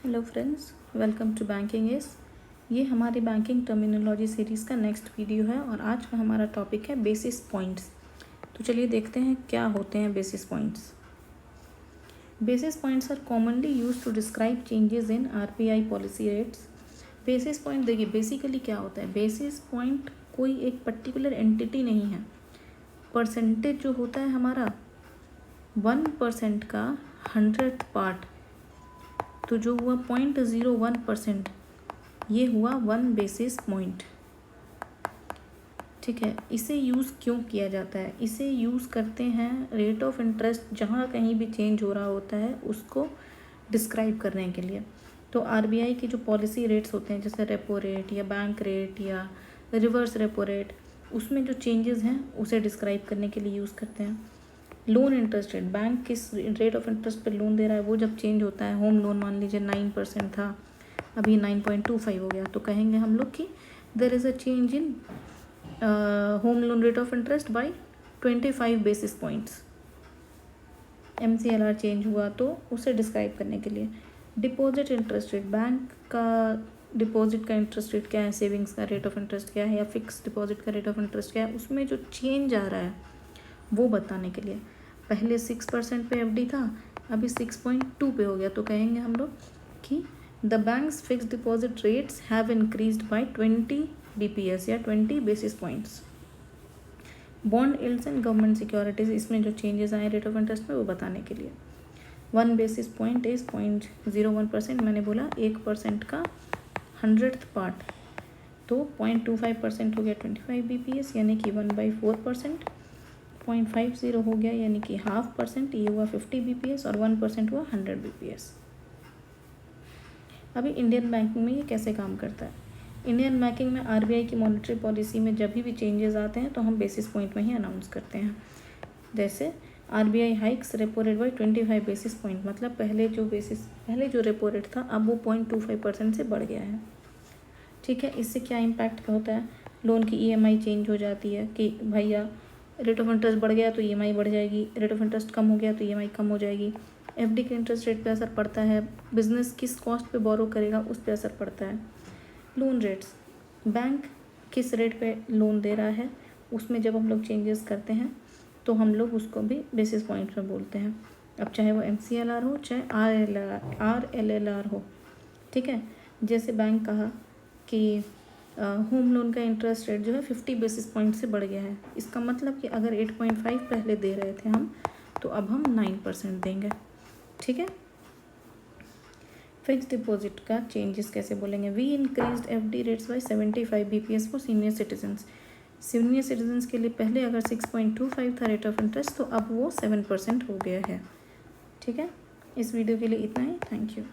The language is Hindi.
Hello friends, welcome to banking इस। ये हमारी बैंकिंग टर्मिनोलॉजी सीरीज़ का नेक्स्ट वीडियो है और आज का हमारा टॉपिक है बेसिस पॉइंट्स। तो चलिए देखते हैं क्या होते हैं basis points. Basis points are commonly use to describe changes in RBI policy rates. Basis point देखिए बेसिकली क्या होता है। बेसिस पॉइंट कोई एक पर्टिकुलर एंटिटी नहीं है। परसेंटेज जो होता है हमारा 1% का 100th पार्ट, तो जो हुआ 0.01%, ये हुआ 1 बेसिस पॉइंट। ठीक है, इसे यूज़ क्यों किया जाता है? इसे यूज़ करते हैं रेट ऑफ इंटरेस्ट जहाँ कहीं भी चेंज हो रहा होता है उसको डिस्क्राइब करने के लिए। तो आरबीआई की जो पॉलिसी रेट्स होते हैं जैसे रेपो रेट या बैंक रेट या रिवर्स रेपो रेट, उसमें जो चेंजेस हैं उसे डिस्क्राइब करने के लिए यूज़ करते हैं। लोन इंटरेस्ट रेट, बैंक किस रेट ऑफ इंटरेस्ट पे लोन दे रहा है वो जब चेंज होता है, होम लोन मान लीजिए 9% था, अभी 9.25 हो गया, तो कहेंगे हम लोग कि there is a change in home loan rate of interest by 25 basis points. MCLR change हुआ तो उसे डिस्क्राइब करने के लिए। डिपॉजिट इंटरेस्ट रेट, बैंक का डिपॉजिट का इंटरेस्ट रेट क्या है, सेविंग्स का रेट ऑफ इंटरेस्ट क्या है या फिक्स डिपॉजिट का रेट ऑफ इंटरेस्ट क्या है, उसमें जो चेंज आ रहा है वो बताने के लिए। पहले 6% पे FD था, अभी 6.2 पे हो गया, तो कहेंगे हम लोग कि the banks fix deposit rates have increased by 20 BPS या 20 basis points. Bond yields and government securities, इसमें जो चेंजेस आए रेट ऑफ इंटरेस्ट में वो बताने के लिए। 1 बेसिस पॉइंट इज 0.01%, मैंने बोला 1% का 100th पार्ट, तो 0.25% हो गया 25 BPS यानी कि 1/4%। 0.50 हो गया यानी कि 0.5%, ये हुआ 50 BPS और 1% हुआ 100 BPS। अभी इंडियन बैंकिंग में ये कैसे काम करता है? इंडियन बैंकिंग में आरबीआई की मॉनेटरी पॉलिसी में जब भी चेंजेस आते हैं तो हम बेसिस पॉइंट में ही अनाउंस करते हैं। जैसे RBI hikes repo rate by 25 basis point, मतलब पहले जो रेपो रेट था अब वो 0.25% से बढ़ गया है। ठीक है, इससे क्या इम्पैक्ट होता है? लोन की EMI चेंज हो जाती है कि भैया रेट ऑफ इंटरेस्ट बढ़ गया तो EMI बढ़ जाएगी, रेट ऑफ इंटरेस्ट कम हो गया तो EMI कम हो जाएगी। FD के इंटरेस्ट रेट पे असर पड़ता है, बिजनेस किस कॉस्ट पे बोरो करेगा उस पे असर पड़ता है। लोन रेट्स, बैंक किस रेट पे लोन दे रहा है उसमें जब हम लोग चेंजेस करते हैं तो हम लोग उसको भी बेसिस पॉइंट में बोलते हैं। अब चाहे वो MCLR हो चाहे RLLR हो। ठीक है, जैसे बैंक कहा कि होम लोन का इंटरेस्ट रेट जो है 50 बेसिस पॉइंट से बढ़ गया है, इसका मतलब कि अगर 8.5 पहले दे रहे थे हम, तो अब हम 9% देंगे। ठीक है, फिक्स डिपॉजिट का चेंजेस कैसे बोलेंगे? We increased FD rates by 75 BPS for senior citizens. Senior citizens के लिए पहले अगर 6.25 था रेट ऑफ इंटरेस्ट, तो अब वो 7% हो गया है। ठीक है, इस वीडियो के लिए इतना ही। Thank you.